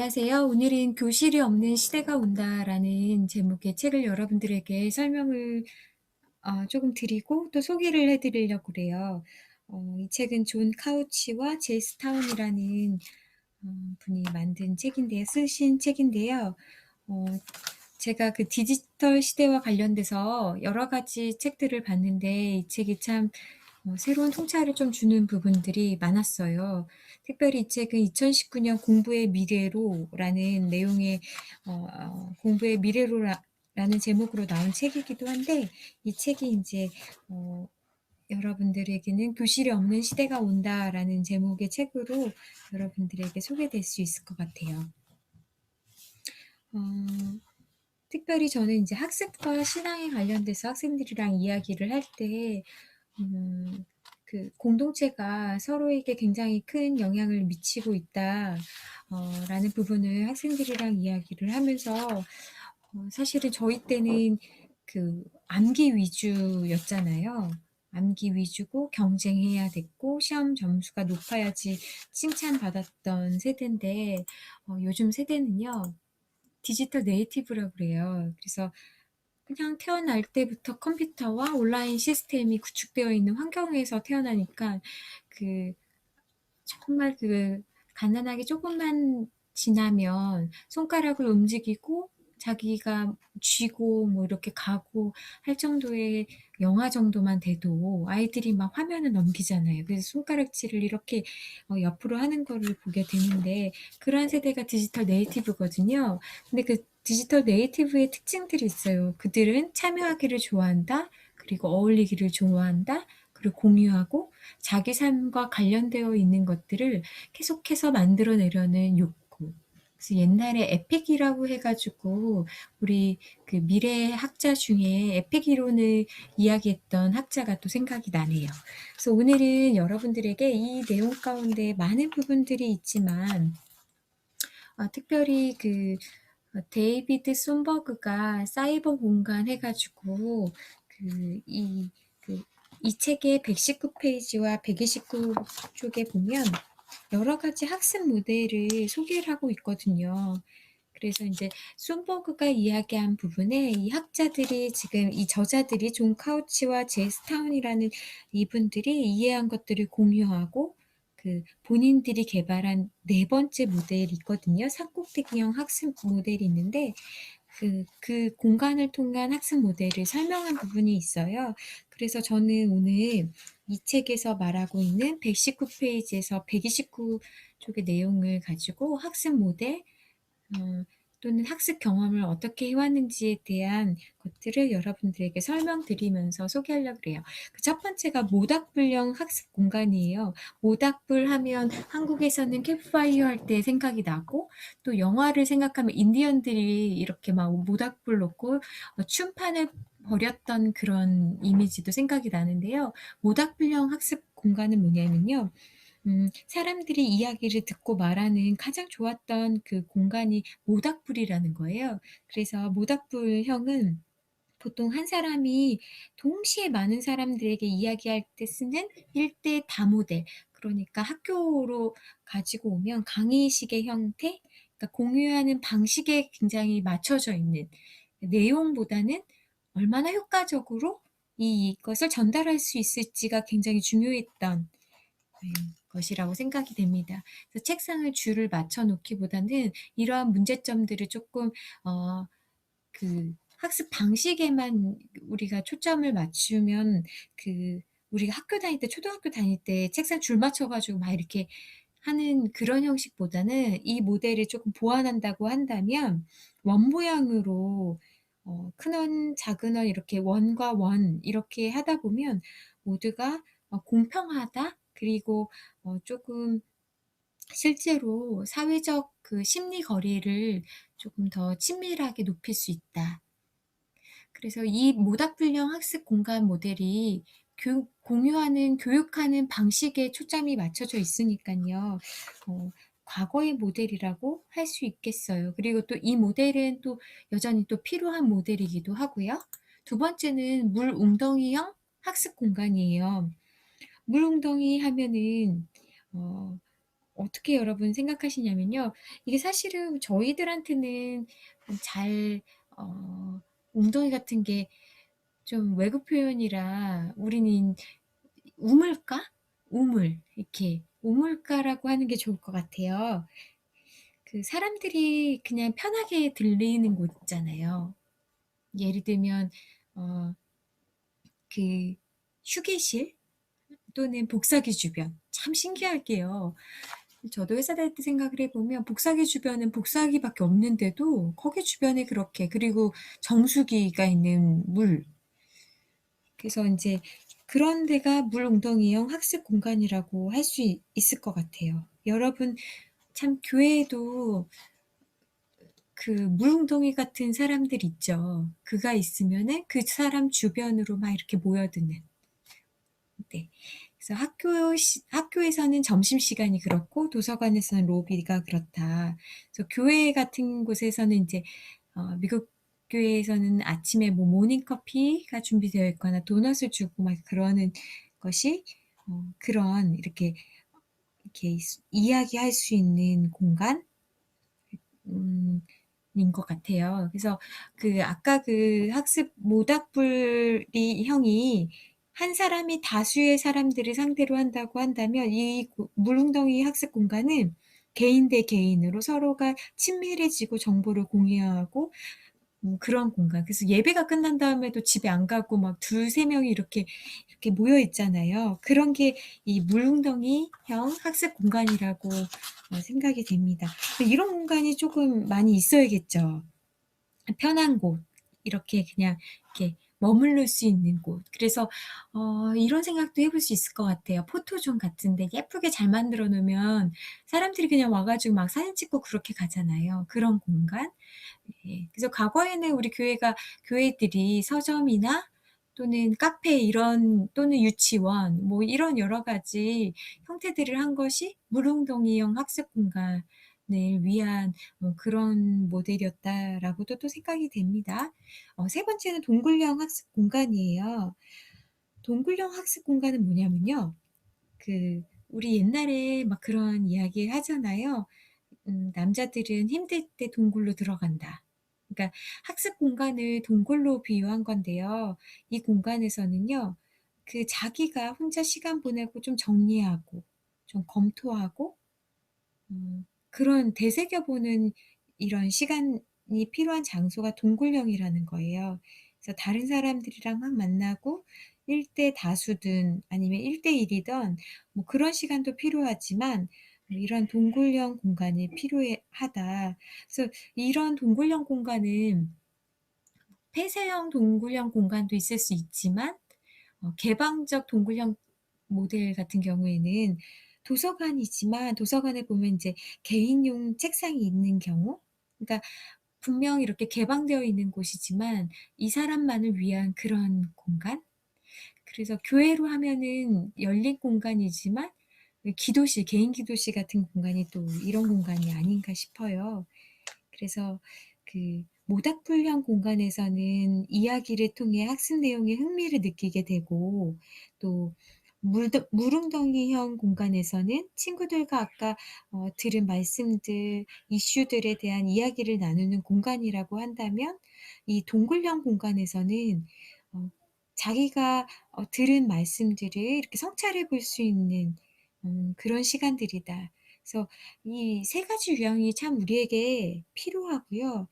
안녕하세요. 오늘은 교실이 없는 시대가 온다라는 제목의 책을 여러분들에게 설명을 조금 드리고 또 소개를 해 드리려고 그래요. 이 책은 존 카우치와 제스 타운이라는 분이 만든 책인데요. 쓰신 책인데요. 어 제가 그 디지털 시대와 관련돼서 여러 가지 책들을 봤는데 이 책이 참 새로운 통찰을 좀 주는 부분들이 많았어요. 특별히 이 책은 2019년 공부의 미래로라는 내용의 공부의 미래로라는 제목으로 나온 책이기도 한데 이 책이 인제 어 여러분들에게는 '교실이 없는 시대가 온다.'라는 제목의 책으로 여러분들에게 소개될 수 있을 것 같아요. 어 특별히 저는 인제 학습과 신앙에 관련돼서 학생들이랑 이야기를 할 때 공동체가 서로에게 굉장히 큰 영향을 미치고 있다 라는 부분을 학생들이랑 이야기를 하면서 사실은 저희 때는 암기 위주였잖아요. 암기 위주고 경쟁해야 됐고 시험 점수가 높아야지 칭찬받았던 세대인데 요즘 세대는요. 디지털 네이티브라고 그래요. 그래서 그냥 태어날 때부터 컴퓨터와 온라인 시스템이 구축되어 있는 환경에서 태어나니까 그 정말 가난하게 쪼끔만 지나면 손가락을 움직이고 자기가 쥐고 뭐 이렇게 가고 할 정도의 영하 정도만 돼도 아이들이 막 화면을 넘기잖아요. 그래서 손가락질을 이렇게 옆으로 하는 거를 보게 되는데 그러한 세대가 디지털 네이티브거든요. 근데 그 디지털 네이티브의 특징들이 있어요. 그들은 참여하기를 좋아한다. 그리고 어울리기를 좋아한다. 그리고 공유하고 자기 삶과 관련되어 있는 것들을 계속해서 만들어내려는 욕구. 그래서 옛날에 에픽이라고 해 가지고 우리 미래 학자 중에 에픽 이론을 이야기했던 학자가 또 생각이 나네요. 그래서 오늘은 여러분들에게 이 내용 가운데 많은 부분들이 있지만 특별히 데이비드 손버그가 사이버 공간 해 가지고 이 이 책의 119 페이지와 129 쪽에 보면 여러 가지 학습 모델을 소개를 하고 있거든요. 그래서 인제 손버그가 이야기한 부분에 이 학자들이 지금 이 저자들이 존 카우치와 제스 타운이라는 이분들이 이해한 것들을 공유하고 본인들이 개발한 네 번째 모델이 있거든요. 산꼭대기형 학습 모델이 있는데 그 공간을 통한 학습 모델을 설명한 부분이 있어요. 그래서 저는 오늘 이 책에서 말하고 있는 119 페이지에서 129 쪽의 내용을 가지고 학습 모델 어 또는 학습 경험을 어떻게 해 왔는지에 대한 것들을 여러분들에게 설명드리면서 소개하려고 그래요. 그 첫 번째가 모닥불형 학습 공간이에요. 모닥불 하면 한국에서는 캠프파이어 할 때 생각이 나고 또 영화를 생각하면 인디언들이 이렇게 막 모닥불 놓고 춤판을 벌였던 그런 이미지도 생각이 나는데요. 모닥불형 학습 공간은 뭐냐면요. 사람들이 이야기를 듣고 말하는 가장 좋았던 그 공간이 모닥불이라는 거예요. 그래서 모닥불형은 보통 한 사람이 동시에 많은 사람들에게 이야기할 때 쓰는 1대 다모델, 그러니까 학교로 가지고 오면 강의식의 형태, 그러니까 공유하는 방식에 굉장히 맞춰져 있는 내용보다는 얼마나 효과적으로 이것을 전달할 수 있을지가 굉장히 중요했던 것이라고 생각이 됩니다. 그래서 책상을 줄을 맞춰 놓기보다는 이러한 문제점들을 쪼끔 어 학습 방식에만 우리가 초점을 맞추면 우리가 학교 다닐 때 초등학교 다닐 때 책상 줄 맞춰 가지고 막 이렇게 하는 그런 형식보다는 이 모델을 쪼끔 보완한다고 한다면 원 모양으로 큰 원, 작은 원 이렇게 원과 원 이렇게 하다 보면 모두가 공평하다. 그리고 쪼금 실제로 사회적 심리 거리를 조금 더 친밀하게 높일 수 있다. 그래서 이 모닥불형 학습 공간 모델이 공유하는 교육하는 방식에 초점이 맞춰져 있으니깐요. 어 과거의 모델이라고 할 수 있겠어요. 그리고 또 이 모델은 또 여전히 또 필요한 모델이기도 하고요. 두 번째는 물웅덩이형 학습 공간이에요. 물웅덩이 하면은 어 어떻게 여러분 생각하시냐면요. 이게 사실은 저희들한테는 잘 어 웅덩이 같은 게 좀 외국 표현이라 우리는 우물가? 우물 이렇게 우물가라고 하는 게 좋을 것 같아요. 그 사람들이 그냥 편하게 들리는 곳 있잖아요. 예를 들면 어 그 휴게실 또는 복사기 주변. 참 신기하게요. 저도 회사 다닐 때 생각을 해 보면 복사기 주변은 복사기밖에 없는데도 거기 주변에 그렇게 그리고 정수기가 있는 물 그래서 인제 그런 데가 물웅덩이형 학습 공간이라고 할 수 있을 것 같아요. 여러분 참 교회에도 그 물웅덩이 같은 사람들 있죠. 그가 있으면은 그 사람 주변으로 막 이렇게 모여드는. 네. 그래서 학교에서는 점심시간이 그렇고 도서관에서는 로비가 그렇다. 그래서 교회 같은 곳에서는 인제 미국 교회에서는 아침에 뭐 모닝 커피가 준비되어 있거나 도넛을 주고 막 그러는 것이 그런 이렇게 이야기할 수 있는 공간? 인 것 같아요. 그래서 그 아까 그 학습 모닥불이 형이 한 사람이 다수의 사람들을 상대로 한다고 한다면 이 물웅덩이 학습 공간은 개인 대 개인으로 서로가 친밀해지고 정보를 공유하고 그런 공간. 그래서 예배가 끝난 다음에도 집에 안 가고 막 두세 명이 이렇게 모여 있잖아요. 그런 게 이 물웅덩이형 학습 공간이라고 생각이 됩니다. 이런 공간이 쪼금 많이 있어야겠죠. 편한 곳. 이렇게 그냥 이렇게 머무를 수 있는 곳. 그래서 이런 생각도 해볼 수 있을 것 같아요. 포토존 같은 데 예쁘게 잘 만들어 놓으면 사람들이 그냥 와 가지고 막 사진 찍고 그렇게 가잖아요. 그런 공간? 예. 그래서 과거에는 우리 교회들이 서점이나 또는 카페 이런 또는 유치원 뭐 이런 여러 가지 형태들을 한 것이 물웅덩이형 학습 공간을 위한 그런 모델이었다라고도 또 생각이 됩니다. 세 번째는 동굴형 학습 공간이에요. 동굴형 학습 공간은 뭐냐면요. 그 우리 옛날에 막 그런 이야기 하잖아요. "남자들은 힘들 때 동굴로 들어간다." 그러니까 학습 공간을 동굴로 비유한 건데요. 이 공간에서는요. 그 자기가 혼자 시간 보내고 좀 정리하고 좀 검토하고 그런 되새겨 보는 이런 시간이 필요한 장소가 동굴형이라는 거예요. 그래서 다른 사람들이랑 막 만나고 1대 다수든 아니면 1대 1 이든 뭐 그런 시간도 필요하지만 이런 동굴형 공간이 필요하다. 그래서 이런 동굴형 공간은 폐쇄형 동굴형 공간도 있을 수 있지만 개방적 동굴형 모델 같은 경우에는 도서관이지만 도서관에 보면 인제 개인용 책상이 있는 경우 그러니까 분명히 이렇게 개방되어 있는 곳이지만 이 사람만을 위한 그런 공간? 그래서 교회로 하면은 열린 공간이지만 기도실, 개인 기도실 같은 공간이 또 이런 공간이 아닌가 싶어요. 그래서 그 모닥불형 공간에서는 이야기를 통해 학습 내용에 흥미를 느끼게 되고 또 물웅덩이형 공간에서는 친구들과 아까 들은 말씀들, 이슈들에 대한 이야기를 나누는 공간이라고 한다면 이 동굴형 공간에서는 어 자기가 들은 말씀들을 이렇게 성찰해 볼 수 있는 그런 시간들이다. 그래서 이 세 가지 유형이 참 우리에게 필요하고요.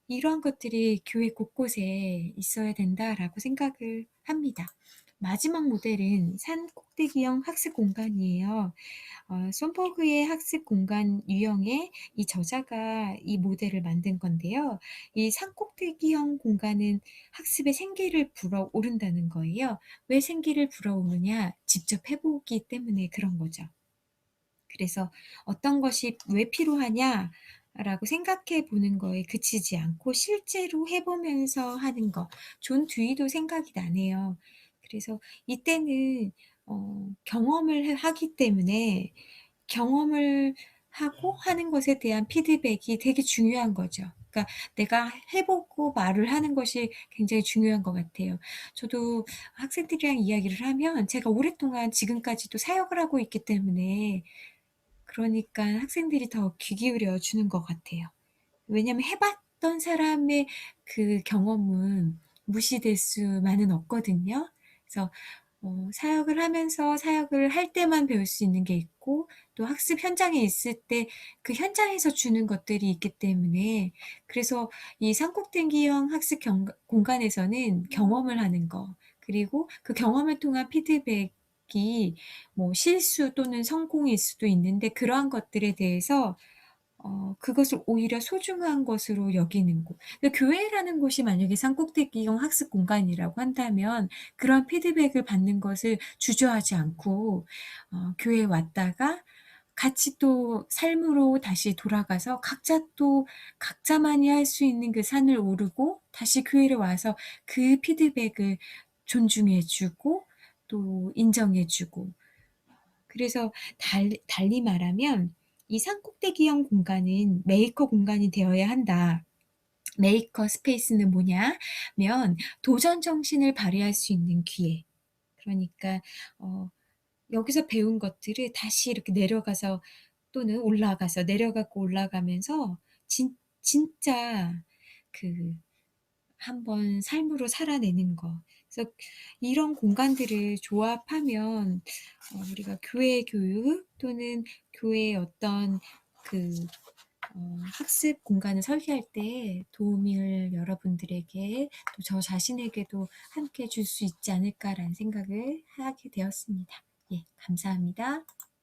이러한 것들이 교회 곳곳에 있어야 된다라고 생각을 합니다. 마지막 모델은 산 꼭대기형 학습 공간이에요. 손버그의 학습 공간 유형의 이 저자가 이 모델을 만든 건데요. 이 산꼭대기형 공간은 학습에 생기를 불어오른다는 거예요. 왜 생기를 불어오느냐? 직접 해 보기 때문에 그런 거죠. 그래서 '어떤 것이 왜 필요하냐?'라고 생각해 보는 거에 그치지 않고 실제로 해 보면서 하는 거. 존 듀이도 생각이 나네요. 그래서 이때는 경험을 하기 때문에 경험을 하고 하는 것에 대한 피드백이 되게 중요한 거죠. 그러니까 내가 해 보고 말을 하는 것이 굉장히 중요한 것 같아요. 저도 학생들이랑 이야기를 하면 제가 오랫동안 지금까지도 사역을 하고 있기 때문에 그러니까 학생들이 더 귀 기울여 주는 것 같아요. 왜냐하면 해 봤던 사람의 그 경험은 무시될 수만은 없거든요. 그래서 사역을 하면서 사역을 할 때만 배울 수 있는 게 있고 또 학습 현장에 있을 때 그 현장에서 주는 것들이 있기 때문에 그래서 이 산꼭대기형 학습 공간에서는 경험을 하는 거 그리고 그 경험을 통한 피드백이 뭐 실수 또는 성공일 수도 있는데 그러한 것들에 대해서 그것을 오히려 소중한 것으로 여기는 곳. 근데 교회라는 곳이 만약에 산꼭대기형 학습 공간이라고 한다면 그런 피드백을 받는 것을 주저하지 않고 교회에 왔다가 같이 또 삶으로 다시 돌아가서 각자 또 각자만이 할 수 있는 그 산을 오르고 다시 교회로 와서 그 피드백을 존중해 주고 또 인정해 주고 그래서 달리 말하면 이 산꼭대기형 공간은 메이커 공간이 되어야 한다. 메이커 스페이스는 뭐냐면 도전 정신을 발휘할 수 있는 기회. 그러니까 어 여기서 배운 것들을 다시 이렇게 내려가서 또는 올라가서 내려가고 올라가면서 진짜 그 한번 삶으로 살아내는 거. 그래서 이런 공간들을 조합하면 우리가 교회 교육 또는 교회의 어떤 그 학습 공간을 설계할 때 도움을 여러분들에게 또 저 자신에게도 함께 줄 수 있지 않을까라는 생각을 하게 되었습니다. 예, 감사합니다.